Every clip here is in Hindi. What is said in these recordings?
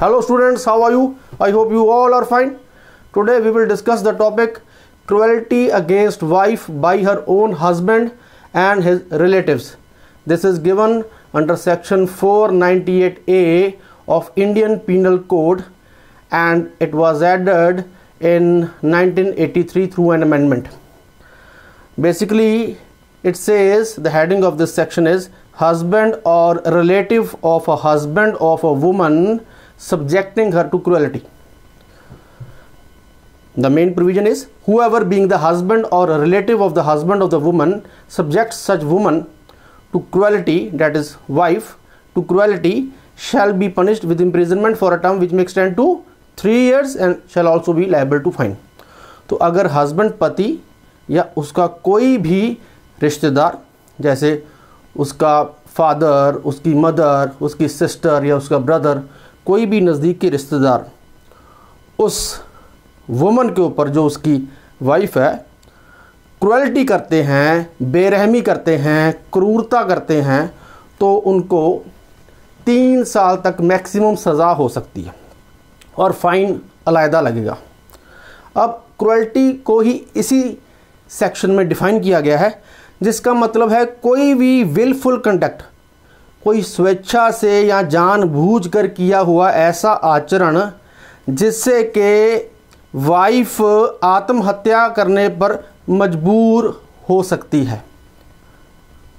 Hello students, how are you? I hope you all are fine. Today we will discuss the topic cruelty against wife by her own husband and his relatives. This is given under section 498A of Indian Penal Code and it was added in 1983 through an amendment. Basically it says the heading of this section is husband or relative of a husband of a woman subjecting her to cruelty. The main provision is whoever being the husband or a relative of the husband of the woman subjects such woman to cruelty, that is wife to cruelty, shall be punished with imprisonment for a term which may extend to 3 years and shall also be liable to fine. तो अगर हस्बैंड पति या उसका कोई भी रिश्तेदार, जैसे उसका फादर, उसकी मदर, उसकी सिस्टर या उसका ब्रदर, कोई भी नज़दीक के रिश्तेदार उस वुमन के ऊपर जो उसकी वाइफ है क्रुएल्टी करते हैं, बेरहमी करते हैं, क्रूरता करते हैं, तो उनको 3 साल तक मैक्सिमम सज़ा हो सकती है और फाइन अलहदा लगेगा। अब क्रुएल्टी को ही इसी सेक्शन में डिफ़ाइन किया गया है, जिसका मतलब है कोई भी विलफुल कंडक्ट, कोई स्वेच्छा से या जानबूझकर किया हुआ ऐसा आचरण जिससे कि वाइफ आत्महत्या करने पर मजबूर हो सकती है।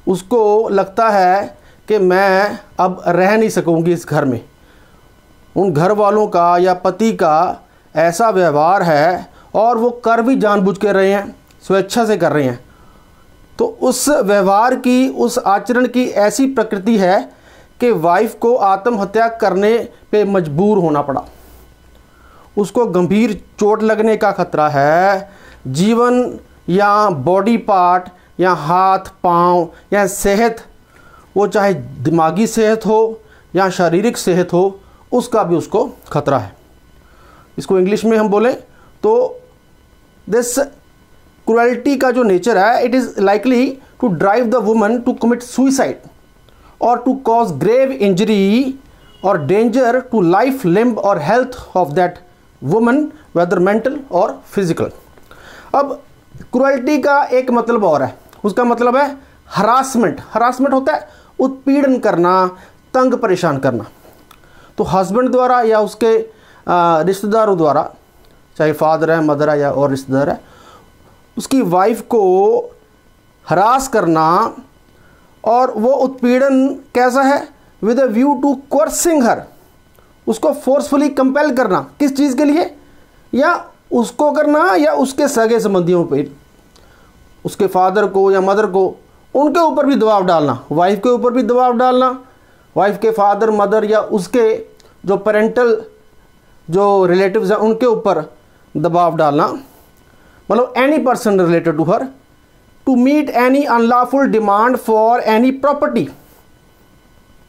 उसको लगता है कि मैं अब रह नहीं सकूंगी इस घर में, उन घर वालों का या पति का ऐसा व्यवहार है और वो कर भी जानबूझ के रहे हैं, स्वेच्छा से कर रहे हैं, तो उस व्यवहार की, उस आचरण की ऐसी प्रकृति है कि वाइफ को आत्महत्या करने पे मजबूर होना पड़ा, उसको गंभीर चोट लगने का खतरा है, जीवन या बॉडी पार्ट या हाथ पांव या सेहत, वो चाहे दिमागी सेहत हो या शारीरिक सेहत हो, उसका भी उसको खतरा है। इसको इंग्लिश में हम बोलें तो दिस क्रुएल्टी का जो नेचर है, it is likely to drive the woman to commit suicide और टू कॉज ग्रेव इंजरी और डेंजर टू लाइफ, लिम्ब और health of that woman, whether mental और फिजिकल। अब क्रुएल्टी का एक मतलब और है, उसका मतलब है हरासमेंट। हरासमेंट होता है उत्पीड़न करना, तंग परेशान करना। तो हस्बैंड द्वारा या उसके रिश्तेदारों द्वारा, चाहे फादर है, मदर है या और रिश्तेदार है, उसकी वाइफ को हरास करना, और वो उत्पीड़न कैसा है, विद अ व्यू टू कोर्सिंग हर, उसको फोर्सफुली कंपेल करना, किस चीज़ के लिए, या उसको करना या उसके सगे संबंधियों पर, उसके फादर को या मदर को, उनके ऊपर भी दबाव डालना, वाइफ के ऊपर भी दबाव डालना, वाइफ के फादर मदर या उसके जो पेरेंटल जो रिलेटिव्स हैं उनके ऊपर दबाव डालना, मतलब any person related to her, to meet any unlawful demand for any property.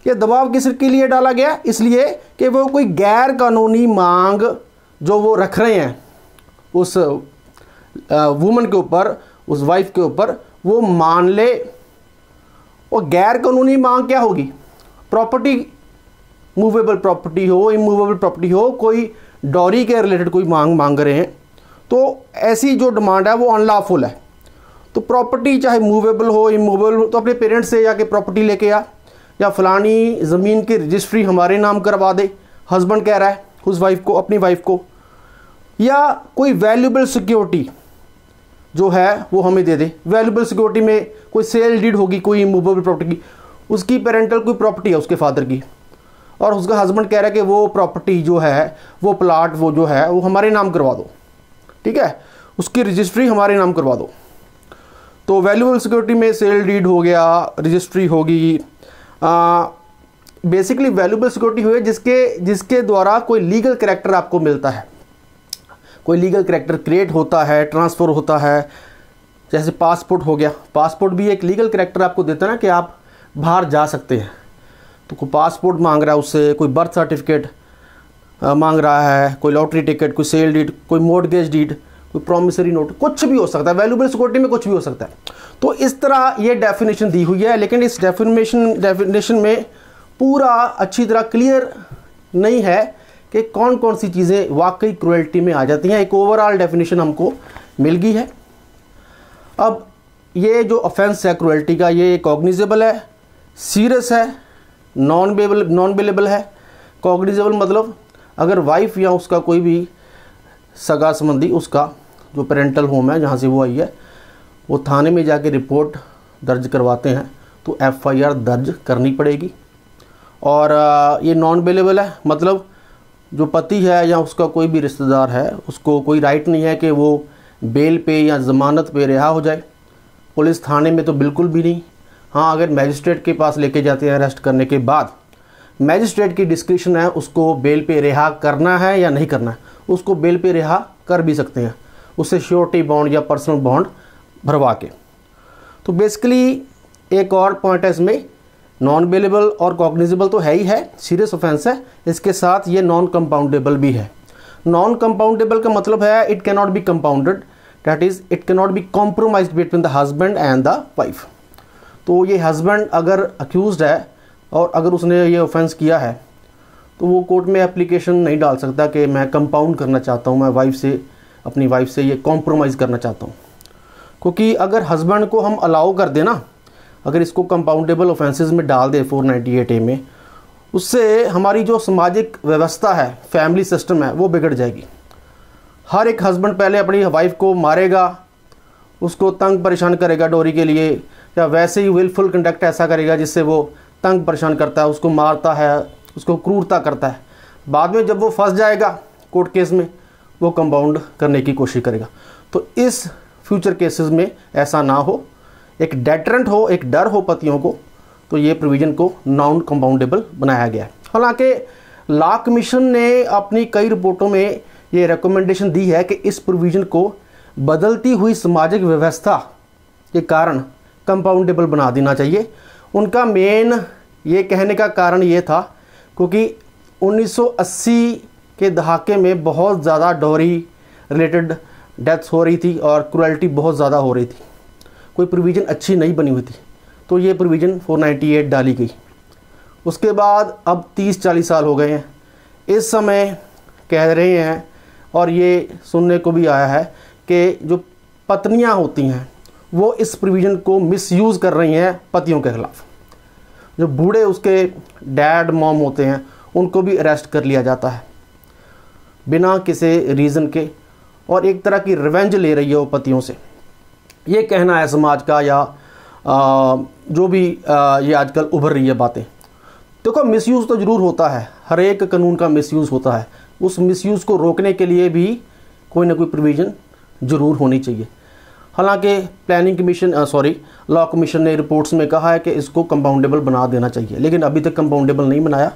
ये दबाव किसके लिए डाला गया, इसलिए कि वो कोई गैर कानूनी मांग जो वो रख रहे हैं उस वुमन के ऊपर, उस वाइफ के ऊपर, वो मान ले। और गैर कानूनी मांग क्या होगी, प्रॉपर्टी, मूवेबल प्रॉपर्टी हो, इमूवेबल प्रॉपर्टी हो, कोई डॉरी के रिलेटेड कोई मांग रहे हैं, तो ऐसी जो डिमांड है वो अनलॉफुल है। तो प्रॉपर्टी चाहे मूवेबल हो, इमूवेबल हो, तो अपने पेरेंट्स से जाके प्रॉपर्टी लेके आ, या फलानी ज़मीन की रजिस्ट्री हमारे नाम करवा दे, हस्बैंड कह रहा है उस वाइफ को, अपनी वाइफ को, या कोई वैल्यूबल सिक्योरिटी जो है वो हमें दे दे। वैल्यूबल सिक्योरिटी में कोई सेल डीड होगी, कोई इमूवेबल प्रॉपर्टी की, उसकी पेरेंटल कोई प्रॉपर्टी है उसके फादर की, और उसका हस्बैंड कह रहा है कि वो प्रॉपर्टी जो है, वो प्लाट वो जो है वो हमारे नाम करवा दो, ठीक है, उसकी रजिस्ट्री हमारे नाम करवा दो। तो वैल्यूबल सिक्योरिटी में सेल डीड हो गया, रजिस्ट्री होगी, बेसिकली वैल्यूबल सिक्योरिटी हुई जिसके द्वारा कोई लीगल कैरेक्टर आपको मिलता है, कोई लीगल कैरेक्टर क्रिएट होता है, ट्रांसफ़र होता है। जैसे पासपोर्ट हो गया, पासपोर्ट भी एक लीगल कैरेक्टर आपको देता है ना कि आप बाहर जा सकते हैं। तो कोई पासपोर्ट मांग रहा है उससे, कोई बर्थ सर्टिफिकेट मांग रहा है, कोई लॉटरी टिकट, कोई सेल डीड, कोई मॉर्गेज डीड, कोई प्रॉमिसरी नोट, कुछ भी हो सकता है, वैल्यूबल सिक्योरिटी में कुछ भी हो सकता है। तो इस तरह ये डेफिनेशन दी हुई है, लेकिन इस डेफिनेशन में पूरा अच्छी तरह क्लियर नहीं है कि कौन कौन सी चीज़ें वाकई क्रुएल्टी में आ जाती हैं। एक ओवरऑल डेफिनेशन हमको मिल गई है। अब ये जो ऑफेंस है क्रुएल्टी का, ये कॉग्निजेबल है, सीरियस है, नॉन बेलेबल है। कॉग्निजेबल मतलब अगर वाइफ या उसका कोई भी सगा संबंधी, उसका जो पेरेंटल होम है जहाँ से वो आई है, वो थाने में जाके रिपोर्ट दर्ज करवाते हैं तो FIR दर्ज करनी पड़ेगी। और ये नॉन बेलेबल है, मतलब जो पति है या उसका कोई भी रिश्तेदार है, उसको कोई राइट नहीं है कि वो बेल पे या ज़मानत पे रिहा हो जाए। पुलिस थाने में तो बिल्कुल भी नहीं। हाँ, अगर मैजिस्ट्रेट के पास लेके जाते हैं अरेस्ट करने के बाद, मैजिस्ट्रेट की डिस्क्रिप्शन है उसको बेल पे रिहा करना है या नहीं करना है। उसको बेल पे रिहा कर भी सकते हैं, उससे श्योरिटी बॉन्ड या पर्सनल बॉन्ड भरवा के। तो बेसिकली एक और पॉइंट है इसमें, नॉन बेलेबल और कॉग्निजेबल तो है ही है, सीरियस ऑफेंस है, इसके साथ ये नॉन कंपाउंडेबल भी है। नॉन कंपाउंडेबल का मतलब है it can not be compounded, that is it can not be compromised between the husband and the wife. तो ये हस्बैंड अगर अक्यूज्ड है और अगर उसने ये ऑफेंस किया है तो वो कोर्ट में एप्लीकेशन नहीं डाल सकता कि मैं कंपाउंड करना चाहता हूँ, मैं अपनी वाइफ से ये कॉम्प्रोमाइज़ करना चाहता हूँ। क्योंकि अगर हस्बैंड को हम अलाउ कर देना, अगर इसको कंपाउंडेबल ऑफेंसेस में डाल दे 498A में, उससे हमारी जो सामाजिक व्यवस्था है, फैमिली सिस्टम है, वो बिगड़ जाएगी। हर एक हस्बैंड पहले अपनी वाइफ को मारेगा, उसको तंग परेशान करेगा डोरी के लिए, या वैसे ही विलफुल कंडक्ट ऐसा करेगा जिससे वो तंग परेशान करता है, उसको मारता है, उसको क्रूरता करता है। बाद में जब वो फंस जाएगा कोर्ट केस में, वो कंपाउंड करने की कोशिश करेगा। तो इस फ्यूचर केसेस में ऐसा ना हो, एक डेटरेंट हो, एक डर हो पतियों को, तो ये प्रोविज़न को नॉन कंपाउंडेबल बनाया गया है। हालांकि लॉ कमीशन ने अपनी कई रिपोर्टों में ये रिकमेंडेशन दी है कि इस प्रोविज़न को बदलती हुई सामाजिक व्यवस्था के कारण कंपाउंडेबल बना देना चाहिए। उनका मेन ये कहने का कारण ये था क्योंकि 1980 के दहाके में बहुत ज़्यादा डॉरी रिलेटेड डेथ्स हो रही थी और क्रुएल्टी बहुत ज़्यादा हो रही थी, कोई प्रोविज़न अच्छी नहीं बनी हुई थी, तो ये प्रोविज़न 498 डाली गई। उसके बाद अब 30-40 साल हो गए हैं, इस समय कह रहे हैं और ये सुनने को भी आया है कि जो पत्नियां होती हैं वो इस प्रोविज़न को मिसयूज़ कर रही हैं पतियों के खिलाफ। जो बूढ़े उसके डैड मॉम होते हैं उनको भी अरेस्ट कर लिया जाता है बिना किसी रीज़न के, और एक तरह की रिवेंज ले रही है वो पतियों से, ये कहना है समाज का, या जो भी ये आजकल उभर रही है बातें। देखो, मिसयूज़ तो ज़रूर होता है, हर एक कानून का मिसयूज़ होता है, उस मिसयूज़ को रोकने के लिए भी कोई ना कोई प्रोविज़न ज़रूर होनी चाहिए। हालांकि लॉ कमीशन ने रिपोर्ट्स में कहा है कि इसको कंपाउंडेबल बना देना चाहिए, लेकिन अभी तक कंपाउंडेबल नहीं बनाया।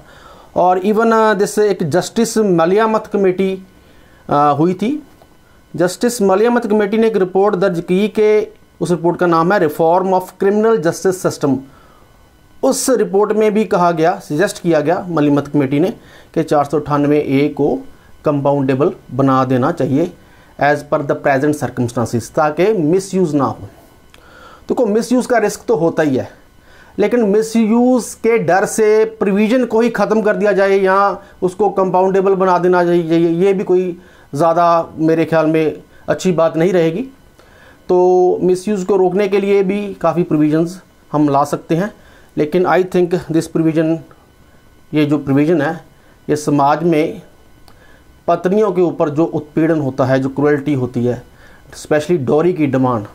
और इवन जैसे एक जस्टिस मलियामत कमेटी हुई थी, जस्टिस मलियामत कमेटी ने एक रिपोर्ट दर्ज की कि उस रिपोर्ट का नाम है reform of criminal justice system. उस रिपोर्ट में भी कहा गया, सजेस्ट किया गया मलियामत कमेटी ने कि 498A को कंपाउंडेबल बना देना चाहिए as per the present circumstances, ताकि मिसयूज़ ना हो। देखो, मिसयूज़ का रिस्क तो होता ही है, लेकिन मिसयूज़ के डर से प्रोविज़न को ही ख़त्म कर दिया जाए या उसको कंपाउंडेबल बना देना चाहिए, ये भी कोई ज़्यादा मेरे ख्याल में अच्छी बात नहीं रहेगी। तो मिसयूज़ को रोकने के लिए भी काफ़ी प्रोविज़न्स हम ला सकते हैं, लेकिन आई थिंक दिस प्रोविज़न, ये जो प्रोविज़न है, ये समाज में पत्नियों के ऊपर जो उत्पीड़न होता है, जो क्रुएल्टी होती है, स्पेशली डॉरी की डिमांड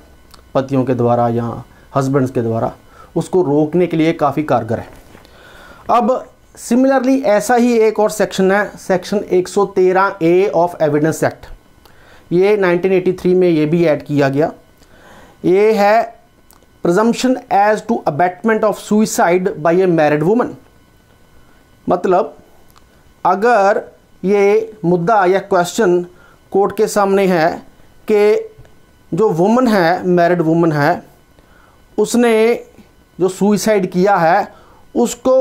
पतियों के द्वारा या हस्बैंड्स के द्वारा, उसको रोकने के लिए काफ़ी कारगर है। अब सिमिलरली ऐसा ही एक और सेक्शन है, section 113A of evidence act. ये 1983 में ये भी ऐड किया गया। ये है presumption as to abetment of suicide by a married woman. मतलब अगर ये मुद्दा या क्वेश्चन कोर्ट के सामने है कि जो वुमन है, मैरिड वुमन है, उसने जो सुइसाइड किया है उसको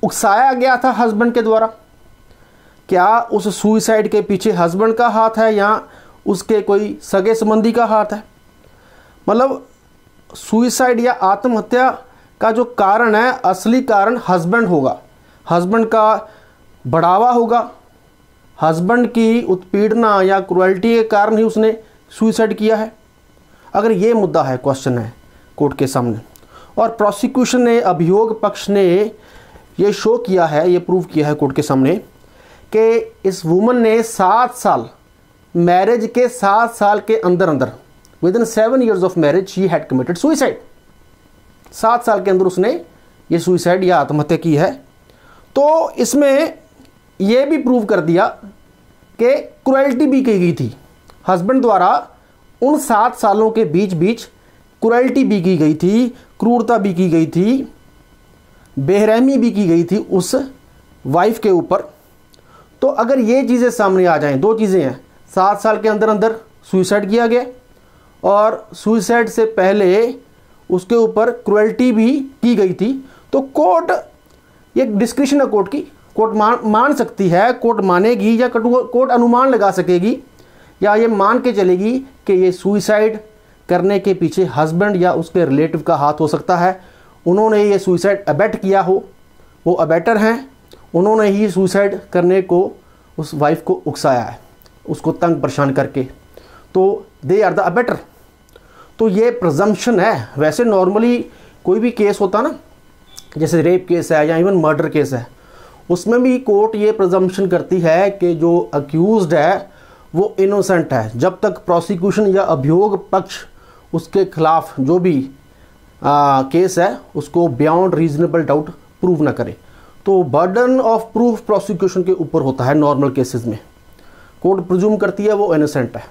उकसाया गया था हस्बैंड के द्वारा, क्या उस सुइसाइड के पीछे हस्बैंड का हाथ है या उसके कोई सगे संबंधी का हाथ है? मतलब सुइसाइड या आत्महत्या का जो कारण है, असली कारण हस्बैंड होगा, हस्बैंड का बढ़ावा होगा हस्बैंड की उत्पीड़ना या क्रुएल्टी के कारण ही उसने सुसाइड किया है? अगर ये मुद्दा है, क्वेश्चन है कोर्ट के सामने, और प्रोसिक्यूशन ने, अभियोग पक्ष ने ये शो किया है, ये प्रूव किया है कोर्ट के सामने कि इस वुमन ने 7 साल, मैरिज के 7 साल के अंदर अंदर, with in 7 years of marriage she had committed suicide. 7 साल के अंदर उसने ये सुसाइड या आत्महत्या की है। तो इसमें यह भी प्रूव कर दिया कि क्रुएल्टी भी की गई थी हस्बैंड द्वारा। उन 7 सालों के बीच बीच क्रुएल्टी भी की गई थी, क्रूरता भी की गई थी, बेरहमी भी की गई थी उस वाइफ के ऊपर। तो अगर ये चीज़ें सामने आ जाएं, 2 चीज़ें हैं, 7 साल के अंदर अंदर सुसाइड किया गया और सुसाइड से पहले उसके ऊपर क्रुएल्टी भी की गई थी, तो कोर्ट, ये डिस्क्रिप्शन है कोर्ट की, कोर्ट मान सकती है, कोर्ट मानेगी या कोर्ट अनुमान लगा सकेगी या ये मान के चलेगी कि ये सुसाइड करने के पीछे हस्बैंड या उसके रिलेटिव का हाथ हो सकता है। उन्होंने ये सुसाइड अबेट किया हो, वो अबेटर हैं, उन्होंने ही सुसाइड करने को उस वाइफ को उकसाया है, उसको तंग परेशान करके, तो दे आर द अबेटर। तो ये प्रजम्पशन है। वैसे नॉर्मली कोई भी केस होता ना, जैसे रेप केस है या इवन मर्डर केस है, उसमें भी कोर्ट ये प्रजम्पशन करती है कि जो अक्यूज्ड है वो इनोसेंट है, जब तक प्रोसिक्यूशन या अभियोग पक्ष उसके खिलाफ जो भी केस है उसको बियॉन्ड रीजनेबल डाउट प्रूव ना करे। तो बर्डन ऑफ प्रूफ प्रोसिक्यूशन के ऊपर होता है नॉर्मल केसेस में। कोर्ट प्रिज्यूम करती है वो इनोसेंट है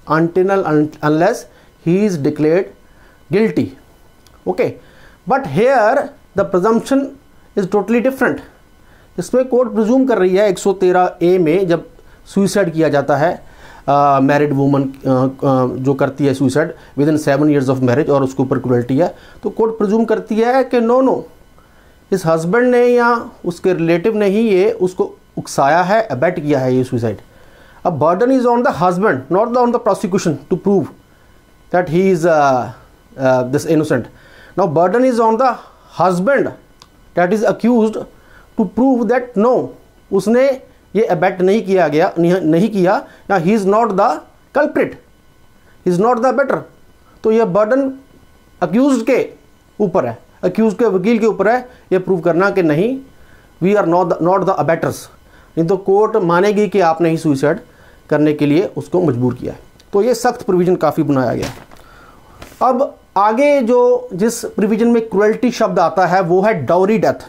until unless he is declared guilty. Okay, but here the presumption is totally different. इसमें कोर्ट प्रिज्यूम कर रही है 113A में, जब सुसाइड किया जाता है मैरिड वुमन जो करती है suicide with in 7 years of marriage और उसके ऊपर क्रुएल्टी है, तो कोर्ट प्रिज्यूम करती है कि नो, इस हस्बैंड ने या उसके रिलेटिव ने ही ये उसको उकसाया है, अबेट किया है ये suicide. A burden is on the husband, not on the prosecution, to prove that he is this innocent. Now burden is on the husband that is accused to prove that no, उसने ये abet नहीं किया, या he is not the culprit, he is not the abettor. तो ये burden accused के ऊपर है, accused के वकील के ऊपर है ये प्रूव करना कि नहीं, we are not the abettors। नहीं तो कोर्ट मानेगी कि आपने ही सुसाइड करने के लिए उसको मजबूर किया है। तो ये सख्त प्रोविज़न काफ़ी बनाया गया है। अब आगे जो जिस प्रोविज़न में क्रुएल्टी शब्द आता है वो है डाउरी डेथ।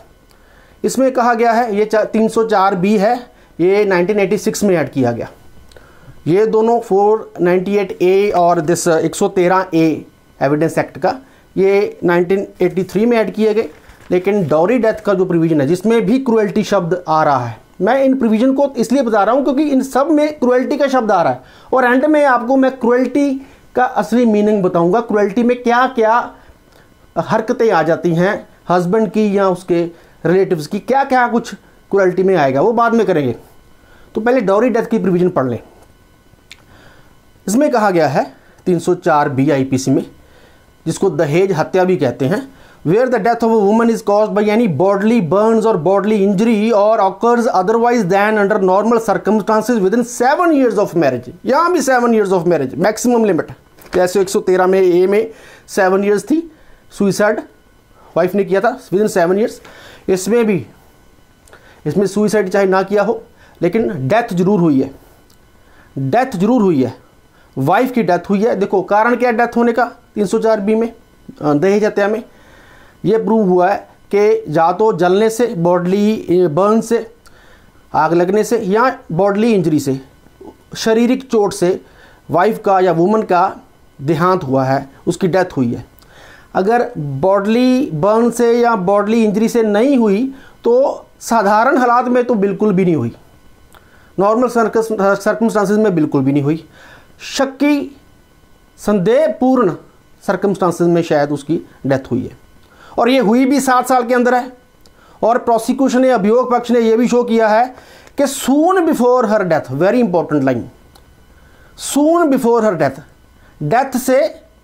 इसमें कहा गया है, ये 304B है, ये 1986 में ऐड किया गया। ये दोनों 498A और दिस 113A एविडेंस एक्ट का ये 1983 में ऐड किए गए। लेकिन डाउरी डेथ का जो प्रोविज़न है जिसमें भी क्रुएल्टी शब्द आ रहा है, मैं इन प्रोविज़न को इसलिए बता रहा हूं क्योंकि इन सब में क्रुएल्टी का शब्द आ रहा है और एंड में आपको मैं क्रुएल्टी का असली मीनिंग बताऊंगा, क्रुएल्टी में क्या क्या हरकतें आ जाती हैं हस्बैंड की या उसके रिलेटिव्स की, क्या क्या कुछ क्रुएल्टी में आएगा, वो बाद में करेंगे। तो पहले डाउरी डेथ की प्रोविज़न पढ़ लें। इसमें कहा गया है 304B IPC में, जिसको दहेज हत्या भी कहते हैं, where the death of a woman is caused by any bodily burns or bodily injury or occurs otherwise than under normal circumstances within 7 years of marriage। यहाँ भी 7 years of marriage maximum limit, जैसे 113 में A में 7 years थी, सुसाइड वाइफ ने किया था विद इन 7 years। इसमें भी, इसमें सुसाइड चाहे ना किया हो लेकिन डेथ जरूर हुई है, डेथ जरूर हुई है, वाइफ की डेथ हुई है। देखो कारण क्या है डेथ होने का 304B में, दहेज हत्या में ये प्रूव हुआ है कि या तो जलने से, बॉडली बर्न से, आग लगने से, या बॉडली इंजरी से, शारीरिक चोट से वाइफ का या वुमन का देहांत हुआ है, उसकी डेथ हुई है। अगर बॉडली बर्न से या बॉडली इंजरी से नहीं हुई तो साधारण हालात में तो बिल्कुल भी नहीं हुई, नॉर्मल सर्कमस्टांसिस में बिल्कुल भी नहीं हुई, शक्की संदेहपूर्ण सर्कमस्टांसिस में शायद उसकी डेथ हुई है। और ये हुई भी 7 साल के अंदर है। और प्रोसिक्यूशन ने, अभियोग पक्ष ने यह भी शो किया है कि सून before her death, very important line, सून बिफोर हर डेथ, डेथ से,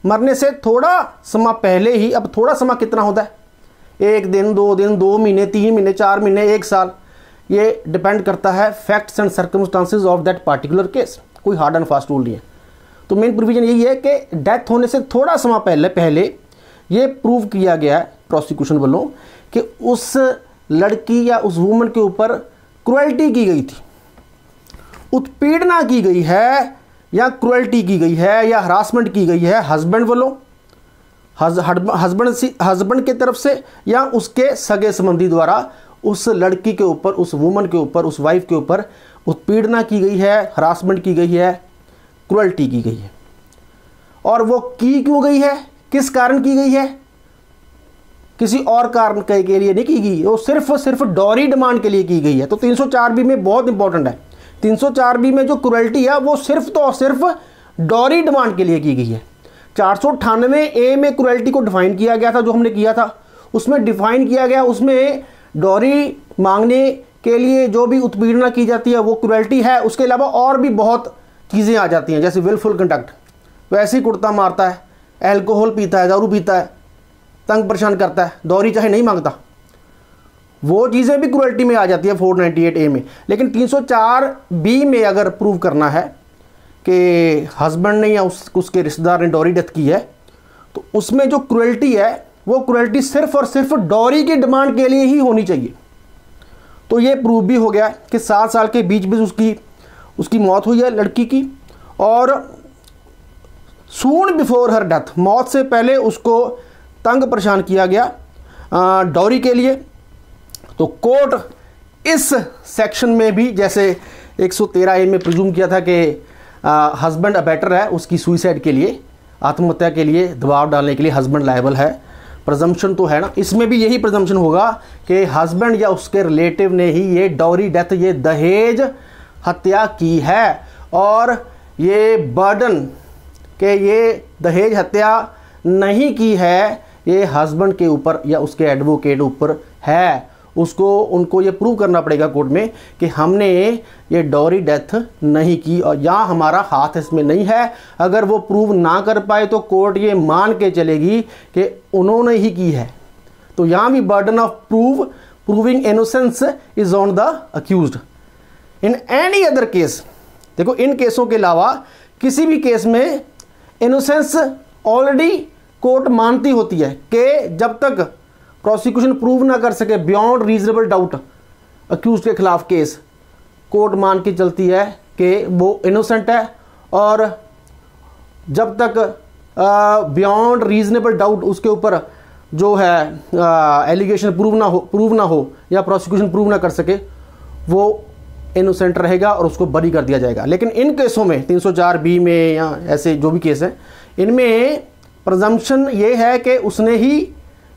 मरने से थोड़ा समय पहले ही। अब थोड़ा समय कितना होता है, 1 दिन, 2 दिन, 2 महीने, 3 महीने, 4 महीने, 1 साल, ये डिपेंड करता है facts and circumstances of that particular case, कोई हार्ड एंड फास्ट रूल नहीं है। तो मेन प्रोविजन यही है कि डेथ होने से थोड़ा समय पहले ये प्रूव किया गया है प्रोसिक्यूशन वालों कि उस लड़की या उस वुमन के ऊपर क्रुएल्टी की गई थी, उत्पीड़ना की गई है या क्रुएल्टी की गई है या हरासमेंट की गई है हस्बैंड वालों, हस्बैंड की तरफ से या उसके सगे संबंधी द्वारा उस लड़की के ऊपर, उस वुमन के ऊपर, उस वाइफ के ऊपर उत्पीड़ना की गई है, हरासमेंट की गई है, क्रुएल्टी की गई है। और वो की क्यों गई है, किस कारण की गई है, किसी और कारण के लिए नहीं की गई, वो सिर्फ डॉरी डिमांड के लिए की गई है। तो 304B में बहुत इंपॉर्टेंट है, 304B में जो क्रुएल्टी है वो सिर्फ डॉरी डिमांड के लिए की गई है। 498A में क्रुएल्टी को डिफाइन किया गया था, जो हमने किया था उसमें डिफाइन किया गया, उसमें डॉरी मांगने के लिए जो भी उत्पीड़ना की जाती है वो क्रुएल्टी है। उसके अलावा और भी बहुत चीज़ें आ जाती हैं, जैसे विलफुल कंडक्ट, वैसे ही कुर्ता मारता है, अल्कोहल पीता है, दारू पीता है, तंग परेशान करता है, डॉरी चाहे नहीं मांगता, वो चीज़ें भी क्रुएल्टी में आ जाती है 498A में। लेकिन 304B में अगर प्रूव करना है कि हस्बैंड ने या उसके रिश्तेदार ने डॉरी डेथ की है, तो उसमें जो क्रुएल्टी है वो क्रुएल्टी सिर्फ और सिर्फ डॉरी की डिमांड के लिए ही होनी चाहिए। तो ये प्रूव भी हो गया कि 7 साल के बीच में उसकी मौत हुई है लड़की की, और सून बिफोर हर डेथ, मौत से पहले उसको तंग परेशान किया गया डॉरी के लिए। तो कोर्ट इस सेक्शन में भी, जैसे 113A में प्रिज्यूम किया था कि हस्बैंड अबेटर है, उसकी सुइसाइड के लिए, आत्महत्या के लिए दबाव डालने के लिए हस्बैंड लायबल है, प्रजम्पशन तो है ना, इसमें भी यही प्रजम्पशन होगा कि हस्बैंड या उसके रिलेटिव ने ही ये डॉरी डेथ, ये दहेज हत्या की है, और ये बर्डन कि ये दहेज हत्या नहीं की है ये हस्बैंड के ऊपर या उसके एडवोकेट ऊपर है। उनको ये प्रूव करना पड़ेगा कोर्ट में कि हमने ये डॉरी डेथ नहीं की और या हमारा हाथ इसमें नहीं है। अगर वो प्रूव ना कर पाए तो कोर्ट ये मान के चलेगी कि उन्होंने ही की है। तो यहाँ भी burden of proving innocence is on the accused. In any other case, देखो इन केसों के अलावा किसी भी केस में इनोसेंस ऑलरेडी कोर्ट मानती होती है कि जब तक प्रोसिक्यूशन प्रूव ना कर सके बियॉन्ड रीजनेबल डाउट अक्यूज के खिलाफ केस, कोर्ट मान के चलती है कि वो इनोसेंट है, और जब तक बियॉन्ड रीजनेबल डाउट उसके ऊपर जो है एलिगेशन प्रूव ना हो या प्रोसिक्यूशन प्रूव ना कर सके, वो इनोसेंट रहेगा और उसको बरी कर दिया जाएगा। लेकिन इन केसों में 304B में या ऐसे जो भी केस हैं, इनमें प्रजम्पशन ये है कि उसने ही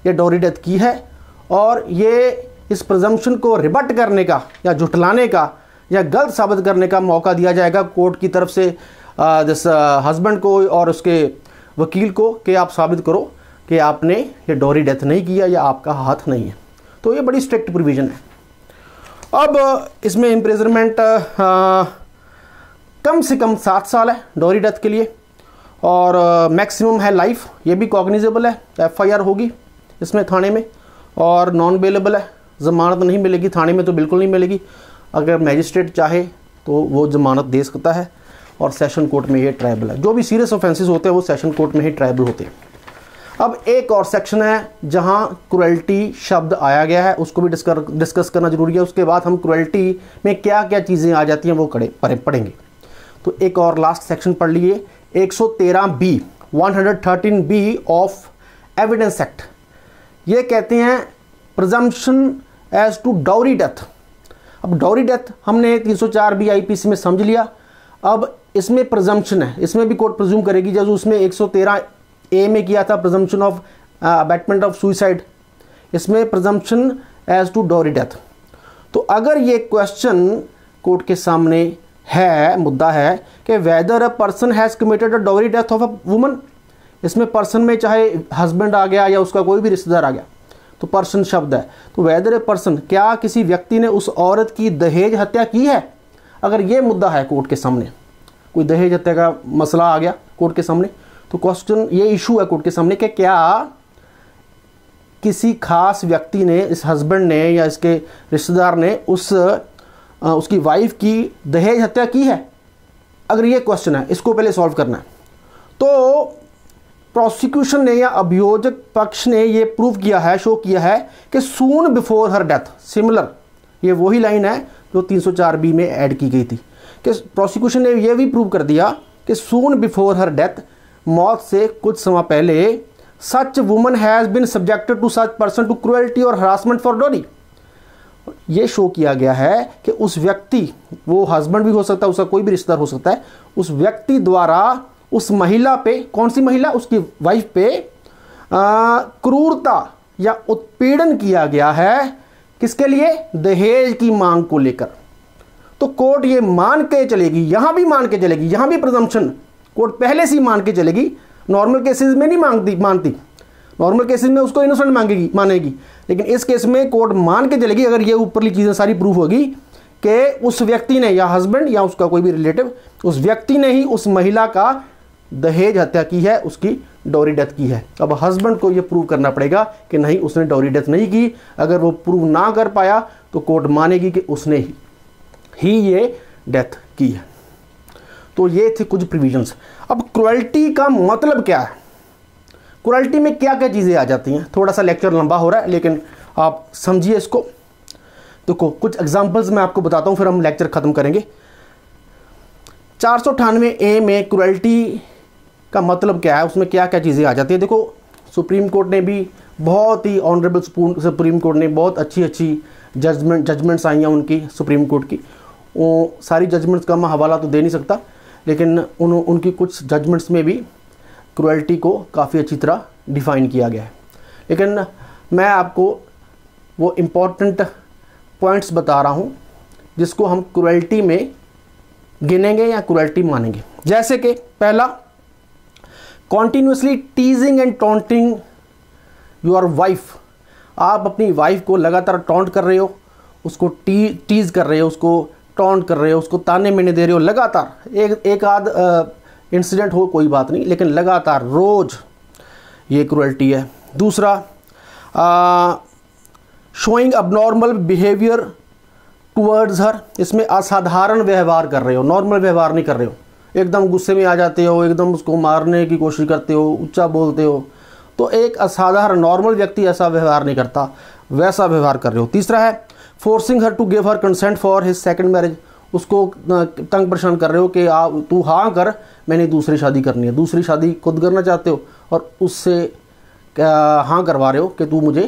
ये डॉरी डेथ की है, और ये इस प्रजम्पशन को रिबट करने का या झुटलाने का या गलत साबित करने का मौका दिया जाएगा कोर्ट की तरफ से जिस हस्बैंड को और उसके वकील को कि आप साबित करो कि आपने ये डॉरी डेथ नहीं किया या आपका हाथ नहीं है। तो ये बड़ी स्ट्रिक्ट प्रोविज़न है। अब इसमें इम्प्रिजनमेंट कम से कम 7 साल है डॉरी डेथ के लिए, और मैक्सिमम है लाइफ। ये भी कॉग्निजेबल है, FIR होगी इसमें थाने में, और नॉन बेलेबल है, ज़मानत नहीं मिलेगी थाने में, तो बिल्कुल नहीं मिलेगी। अगर मैजिस्ट्रेट चाहे तो वो ज़मानत दे सकता है, और सेशन कोर्ट में ये ट्रायबल है। जो भी सीरियस ऑफेंसेस होते हैं वो सेशन कोर्ट में ही ट्रायबल होते हैं। अब एक और सेक्शन है जहां क्रुएल्टी शब्द आया गया है, उसको भी डिस्कस करना जरूरी है। उसके बाद हम क्रुएल्टी में क्या क्या चीज़ें आ जाती हैं वो पढ़ेंगे। तो एक और लास्ट सेक्शन पढ़ लिए, 113B 113B of evidence act. ये कहते हैं presumption as to dowry death. अब डॉरी डेथ हमने 304B IPC में समझ लिया। अब इसमें प्रिजम्पशन है, इसमें भी कोर्ट प्रिज्यूम करेगी, जैसे उसमें 113A में किया था presumption of abetment of suicide, इसमें presumption as to dowry death. तो अगर ये क्वेश्चन कोर्ट के सामने है, मुद्दा है कि whether a person has committed a dowry death of a woman, इसमें पर्सन में चाहे हस्बैंड आ गया या उसका कोई भी रिश्तेदार आ गया, तो पर्सन शब्द है। तो वेदर ए पर्सन, क्या किसी व्यक्ति ने उस औरत की दहेज हत्या की है? अगर ये मुद्दा है कोर्ट के सामने, कोई दहेज हत्या का मसला आ गया कोर्ट के सामने, तो क्वेश्चन ये इशू है कोर्ट के सामने कि क्या किसी खास व्यक्ति ने, इस हस्बैंड ने या इसके रिश्तेदार ने उसकी वाइफ की दहेज हत्या की है? अगर ये क्वेश्चन है, इसको पहले सॉल्व करना है। तो प्रोसिक्यूशन ने या अभियोजक पक्ष ने ये प्रूव किया है, शो किया है कि सून बिफोर हर डेथ, सिमिलर, ये वही लाइन है जो 304B में ऐड की गई थी, कि प्रोसिक्यूशन ने ये भी प्रूव कर दिया कि सून बिफोर हर डेथ, मौत से कुछ समय पहले, such woman has been subjected to such person to cruelty और हरासमेंट फॉर डॉरी। ये शो किया गया है कि उस व्यक्ति, वो हस्बैंड भी हो सकता है, उसका कोई भी रिश्तेदार हो सकता है, उस व्यक्ति द्वारा उस महिला पे, कौन सी महिला, उसकी वाइफ पे क्रूरता या उत्पीड़न किया गया है। किसके लिए? दहेज की मांग को लेकर। तो कोर्ट ये मान के चलेगी, यहां भी मान के चलेगी, यहां भी प्रिजम्पशन कोर्ट पहले से ही मान के चलेगी। नॉर्मल केसेस में नहीं मानती, नॉर्मल केसेस में उसको इनोसेंट मानेगी, लेकिन इस केस में कोर्ट मान के चलेगी अगर ये ऊपरली चीज़ें सारी प्रूफ होगी कि उस व्यक्ति ने, या हस्बैंड या उसका कोई भी रिलेटिव, उस व्यक्ति ने ही उस महिला का दहेज हत्या की है, उसकी डॉरी डेथ की है। अब हस्बैंड को ये प्रूव करना पड़ेगा कि नहीं, उसने डॉरी डेथ नहीं की। अगर वो प्रूव ना कर पाया तो कोर्ट मानेगी कि उसने ही ये डेथ की है। तो ये थे कुछ प्रोविजंस। अब क्रुएल्टी का मतलब क्या है? क्रुएल्टी में क्या क्या चीज़ें आ जाती हैं? थोड़ा सा लेक्चर लंबा हो रहा है, लेकिन आप समझिए इसको। देखो, कुछ एग्जांपल्स मैं आपको बताता हूँ, फिर हम लेक्चर ख़त्म करेंगे। 498A में क्रुएल्टी का मतलब क्या है, उसमें क्या क्या चीज़ें आ जाती है? देखो, सुप्रीम कोर्ट ने भी बहुत ही ऑनरेबल सुप्रीम कोर्ट ने बहुत अच्छी जजमेंट्स आई हैं उनकी, सुप्रीम कोर्ट की। वो सारी जजमेंट्स का मैं हवाला तो दे नहीं सकता, लेकिन उनकी कुछ जजमेंट्स में भी क्रुएल्टी को काफ़ी अच्छी तरह डिफ़ाइन किया गया है। लेकिन मैं आपको वो इम्पॉर्टेंट पॉइंट्स बता रहा हूँ जिसको हम क्रुएल्टी में गिनेंगे या क्रुएल्टी मानेंगे। जैसे कि पहला, continuously टीजिंग and taunting your wife. आप अपनी वाइफ को लगातार टॉन्ट कर रहे हो, उसको टीज कर रहे हो, उसको टॉन्ट कर रहे हो, उसको ताने मेने दे रहे हो लगातार। एक आध इंसिडेंट हो कोई बात नहीं, लेकिन लगातार रोज, ये क्रुएल्टी है। दूसरा, शोइंग अबनॉर्मल बिहेवियर टुवर्ड्स हर। इसमें असाधारण व्यवहार कर रहे हो, नॉर्मल व्यवहार नहीं कर रहे हो, एकदम गुस्से में आ जाते हो, एकदम उसको मारने की कोशिश करते हो, ऊंचा बोलते हो। तो एक असाधारण, नॉर्मल व्यक्ति ऐसा व्यवहार नहीं करता, वैसा व्यवहार कर रहे हो। तीसरा है, forcing her to give her consent for his second marriage. उसको तंग परेशान कर रहे हो कि तू हाँ कर, मैंने दूसरी शादी करनी है। दूसरी शादी खुद करना चाहते हो और उससे हाँ करवा रहे हो कि तू मुझे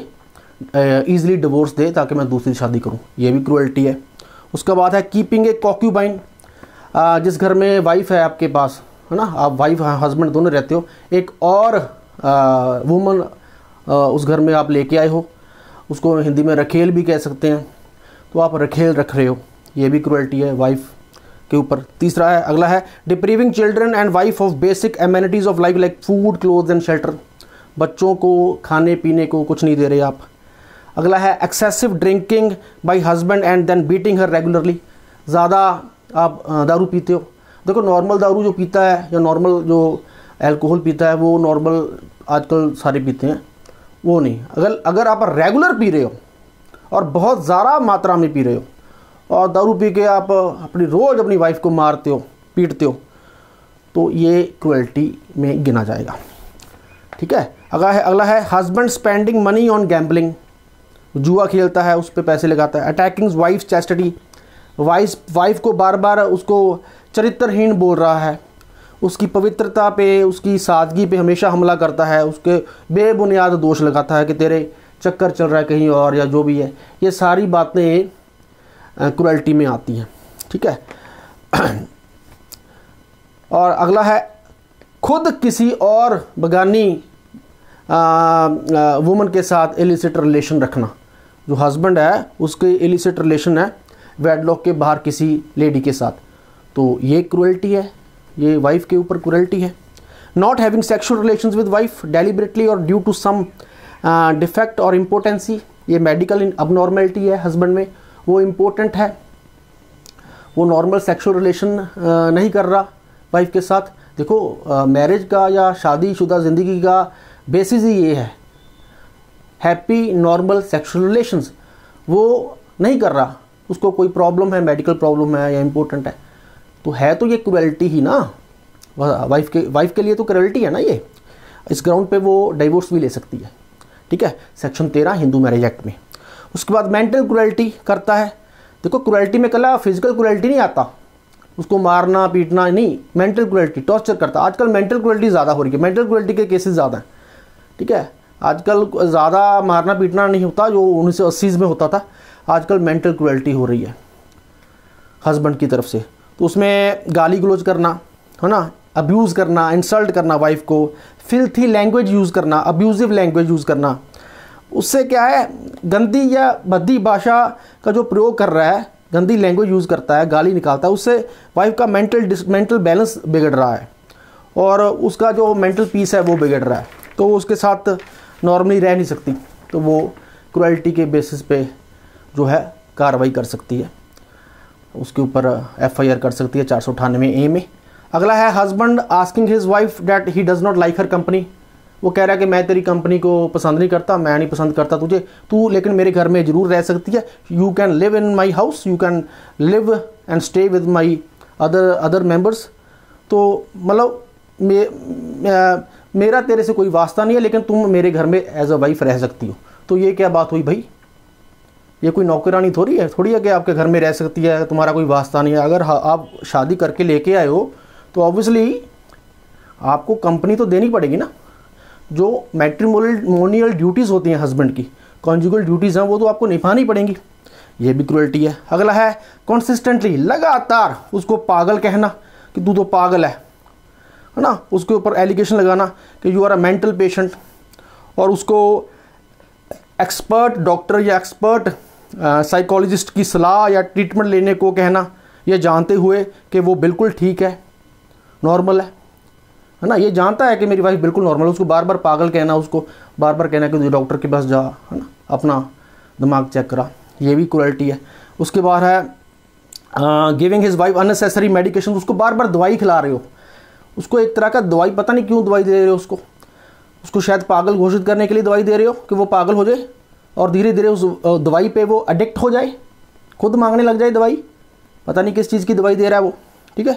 ईजिली डिवोर्स दे ताकि मैं दूसरी शादी करूं। ये भी क्रुएल्टी है। उसके बाद है कीपिंग ए कॉक्यूबाइन। जिस घर में वाइफ है आपके पास, है ना, आप वाइफ हस्बैंड दोनों रहते हो, एक और वुमन उस घर में आप लेके आए हो, उसको हिंदी में रखेल भी कह सकते हैं, तो आप रखेल रख रहे हो, ये भी क्रुएल्टी है वाइफ के ऊपर। तीसरा है, अगला है depriving children and wife of basic amenities of life like food, clothes and shelter. बच्चों को खाने पीने को कुछ नहीं दे रहे आप। अगला है excessive drinking by husband and then beating her regularly. ज़्यादा आप दारू पीते हो। देखो, नॉर्मल दारू जो पीता है या नॉर्मल जो अल्कोहल पीता है वो नॉर्मल आजकल सारे पीते हैं, वो नहीं। अगर आप रेगुलर पी रहे हो और बहुत ज़्यादा मात्रा में पी रहे हो और दारू पी के आप रोज़ अपनी वाइफ को मारते हो, पीटते हो, तो ये क्रुएल्टी में गिना जाएगा। ठीक है। अगला है husband spending money on gambling. जुआ खेलता है, उस पर पैसे लगाता है। Attacking wife chastity. वाइफ को बार बार उसको चरित्रहीन बोल रहा है, उसकी पवित्रता पे, उसकी सादगी पे हमेशा हमला करता है, उसके बेबुनियाद दोष लगाता है कि तेरे चक्कर चल रहा है कहीं और, या जो भी है। ये सारी बातें क्रुएल्टी में आती हैं। ठीक है। और अगला है खुद किसी और बगानी वुमन के साथ इलिसिट रिलेशन रखना। जो हस्बैंड है उसके इलिसिट रिलेशन है वेडलॉक के बाहर किसी लेडी के साथ, तो ये क्रुएल्टी है, ये वाइफ के ऊपर क्रुएल्टी है। Not having sexual relations with wife deliberately और ड्यू टू सम डिफेक्ट और इम्पोर्टेंसी। ये मेडिकल अबनॉर्मेलिटी है हस्बैंड में, वो इम्पोर्टेंट है, वो नॉर्मल सेक्सुअल रिलेशन नहीं कर रहा वाइफ के साथ। देखो, मैरिज का या शादीशुदा ज़िंदगी का बेसिस ही ये है हैप्पी नॉर्मल सेक्सुअल रिलेशंस, वो नहीं कर रहा, उसको कोई प्रॉब्लम है, मेडिकल प्रॉब्लम है या इम्पोर्टेंट है, तो है तो ये क्रुएल्टी ही ना, वाइफ के लिए तो क्रुएल्टी है ना ये। इस ग्राउंड पे वो डिवोर्स भी ले सकती है, ठीक है, सेक्शन 13 हिंदू मैरिज एक्ट में। उसके बाद मेंटल क्रुएल्टी करता है। देखो क्रुएल्टी में कला फिजिकल क्रुएल्टी नहीं आता, उसको मारना पीटना नहीं, मेंटल क्रुएल्टी, टॉर्चर करता। आजकल मेंटल क्रुएल्टी ज़्यादा हो रही है, मेंटल क्रुएल्टी के केसेस ज़्यादा हैं, ठीक है। आजकल ज़्यादा मारना पीटना नहीं होता जो 1980s में होता था, आजकल मेंटल क्रुएल्टी हो रही है हस्बैंड की तरफ से। तो उसमें गाली गलौज करना, है ना, अब्यूज़ करना, इंसल्ट करना वाइफ को, फिल्थी लैंग्वेज यूज़ करना, अब्यूजिव लैंग्वेज यूज़ करना, उससे क्या है, गंदी या भद्दी भाषा का जो प्रयोग कर रहा है, गंदी लैंग्वेज यूज़ करता है, गाली निकालता है, उससे वाइफ का मेंटल बैलेंस बिगड़ रहा है और उसका जो मेंटल पीस है वो बिगड़ रहा है, तो वो उसके साथ नॉर्मली रह नहीं सकती, तो वो क्रुएल्टी के बेसिस पे जो है कार्रवाई कर सकती है, उसके ऊपर FIR कर सकती है 498A में। अगला है husband asking his wife that he does not like her company, वो कह रहा है कि मैं तेरी कंपनी को पसंद नहीं करता, मैं नहीं पसंद करता तुझे, तू लेकिन मेरे घर में ज़रूर रह सकती है, you can live in my house, you can live and stay with my other members. तो मतलब मेरा तेरे से कोई वास्ता नहीं है, लेकिन तुम मेरे घर में एज अ वाइफ रह सकती हो। तो ये क्या बात हुई भाई, ये कोई नौकरानी थोड़ी है कि आपके घर में रह सकती है, तुम्हारा कोई वास्ता नहीं है। अगर आप शादी करके लेके आए हो तो ऑब्वियसली आपको कंपनी तो देनी पड़ेगी ना, जो मैट्रिमोनियल ड्यूटीज़ होती हैं हस्बैंड की, कॉन्जुगल ड्यूटीज़ हैं, वो तो आपको निभानी पड़ेंगी। ये भी क्रुएल्टी है। अगला है कॉन्सिस्टेंटली, लगातार उसको पागल कहना कि तू तो पागल है ना, उसके ऊपर एलिगेशन लगाना कि you are a mental patient, और उसको एक्सपर्ट डॉक्टर या एक्सपर्ट साइकोलॉजिस्ट की सलाह या ट्रीटमेंट लेने को कहना, ये जानते हुए कि वो बिल्कुल ठीक है, नॉर्मल है ना, ये जानता है कि मेरी वाइफ बिल्कुल नॉर्मल है, उसको बार बार पागल कहना, उसको बार बार कहना कि डॉक्टर के पास जा, है ना, अपना दिमाग चेक करा, ये भी क्रुएल्टी है। उसके बाद है giving his wife unnecessary medication, उसको बार बार दवाई खिला रहे हो, उसको एक तरह का दवाई, पता नहीं क्यों दवाई दे रहे हो उसको शायद पागल घोषित करने के लिए दवाई दे रहे हो कि वो पागल हो जाए और धीरे धीरे उस दवाई पे वो एडिक्ट हो जाए, खुद मांगने लग जाए दवाई, पता नहीं किस चीज़ की दवाई दे रहा है वो, ठीक है।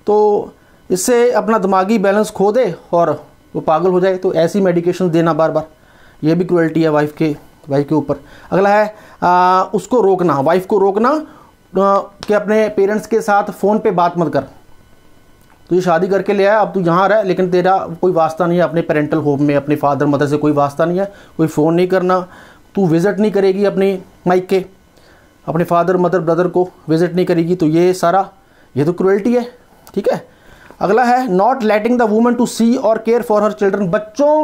तो इससे अपना दिमागी बैलेंस खो दे और वो पागल हो जाए, तो ऐसी मेडिकेशन देना बार बार, ये भी क्रुएल्टी है वाइफ के ऊपर। अगला है उसको रोकना, वाइफ को रोकना कि अपने पेरेंट्स के साथ फ़ोन पे बात मत कर, तुझे शादी करके ले आया, अब तू यहाँ रह, लेकिन तेरा कोई वास्ता नहीं है अपने पेरेंटल होम में, अपने फादर मदर से कोई वास्ता नहीं है, कोई फ़ोन नहीं करना, तू विज़िट नहीं करेगी अपनी मायके, अपने फादर मदर ब्रदर को विज़िट नहीं करेगी, तो ये सारा ये तो क्रुएल्टी है, ठीक है। अगला है not letting the woman to see और केयर फॉर हर चिल्ड्रन, बच्चों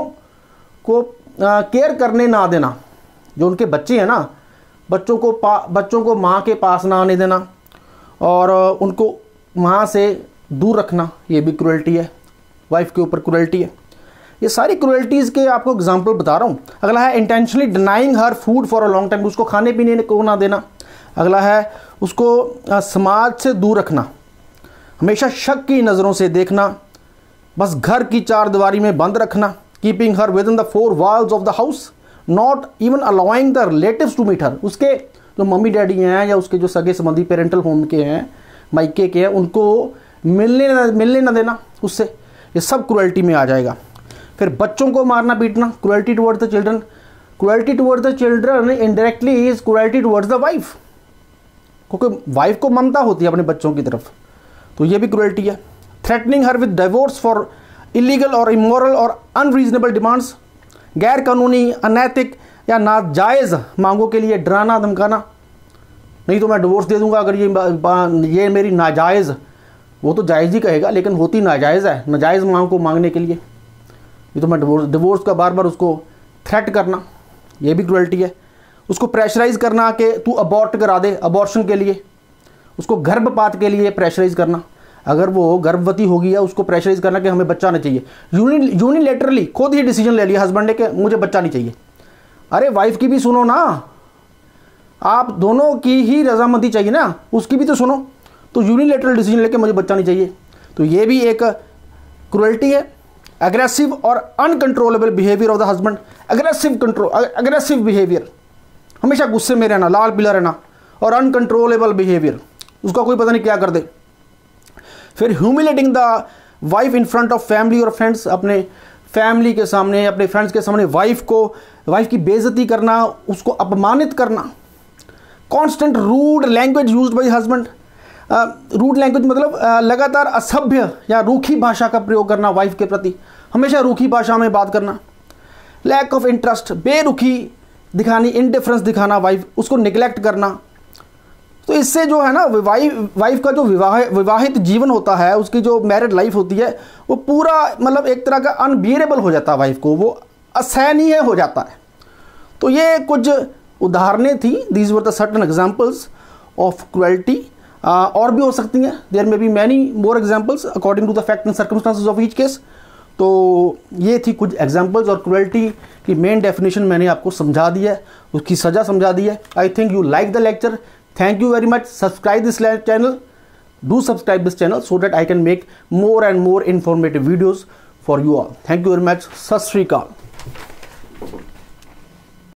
को केयर करने ना देना, जो उनके बच्चे हैं ना, बच्चों को माँ के पास ना आने देना और उनको माँ से दूर रखना, ये भी क्रुएल्टी है, वाइफ के ऊपर क्रुएल्टी है। ये सारी क्रुएल्टीज़ के आपको एग्जांपल बता रहा हूँ। अगला है intentionally denying her food for a long time, उसको खाने पीने को ना देना। अगला है उसको समाज से दूर रखना, हमेशा शक की नज़रों से देखना, बस घर की चार दीवारी में बंद रखना, keeping her within the four walls of the house, not even allowing the relatives to meet her, उसके जो मम्मी डैडी हैं या उसके जो सगे संबंधी पेरेंटल होम के हैं, मायके के हैं, उनको मिलने ना देना उससे, ये सब क्रुएल्टी में आ जाएगा। फिर बच्चों को मारना पीटना, cruelty towards the children, cruelty towards the children indirectly is cruelty towards the wife, क्योंकि वाइफ को ममता होती है अपने बच्चों की तरफ, तो ये भी क्रुएल्टी है। Threatening her with divorce for illegal और इमोरल और अनरीजनेबल डिमांड्स, गैर कानूनी, अनैतिक या नाजायज़ मांगों के लिए डराना धमकाना, नहीं तो मैं डिवोर्स दे दूंगा अगर ये मेरी नाजायज़, वो तो जायज़ ही कहेगा लेकिन होती नाजायज़ है, नाजायज़ मांग को मांगने के लिए, ये तो मैं डिवोर्स का बार बार उसको थ्रेट करना, ये भी क्रुएल्टी है। उसको प्रेशराइज़ करना कि तू अबॉर्ट करा दे, अबॉर्शन के लिए, उसको गर्भपात के लिए प्रेशराइज़ करना, अगर वो गर्भवती होगी या उसको प्रेशराइज़ करना कि हमें बच्चा नहीं चाहिए, यूनिलेटरली खुद ही डिसीजन ले लिया हस्बैंड ने कि मुझे बच्चा नहीं चाहिए। अरे वाइफ की भी सुनो ना, आप दोनों की ही रजामंदी चाहिए ना, उसकी भी तो सुनो, तो यूनिलेटरल डिसीजन लेके मुझे बच्चा नहीं चाहिए, तो ये भी एक क्रुएल्टी है। एग्रेसिव और uncontrollable behaviour of the husband, aggressive behaviour, हमेशा गुस्से में रहना, लाल पीला रहना, और अनकंट्रोलेबल बिहेवियर, उसका कोई पता नहीं क्या कर दे। फिर humiliating the wife in front of family और फ्रेंड्स, अपने फैमिली के सामने, अपने फ्रेंड्स के सामने वाइफ की बेइज्जती करना, उसको अपमानित करना। Constant rude language used by husband, rude language मतलब लगातार असभ्य या रूखी भाषा का प्रयोग करना वाइफ के प्रति, हमेशा रूखी भाषा में बात करना। लैक ऑफ इंटरेस्ट, बेरुखी दिखानी, इंडिफरेंस दिखाना वाइफ, उसको निगलेक्ट करना। तो इससे जो है ना वाइफ का जो विवाहित जीवन होता है, उसकी जो मैरिड लाइफ होती है, वो पूरा मतलब एक तरह का अनबियरेबल हो जाता है, वाइफ को वो असहनीय हो जाता है। तो ये कुछ उदाहरणें थी, these were the certain examples of cruelty. और भी हो सकती हैं, there may be many more examples according to the fact and circumstances of each case. तो ये थी कुछ एग्जाम्पल्स, और क्रुएल्टी की मेन डेफिनेशन मैंने आपको समझा दी है, उसकी सज़ा समझा दी है। I think you like the lecture. Thank you very much. Subscribe this channel. Do subscribe this channel so that I can make more and more informative videos for you all. Thank you very much. Sat Sri Akal.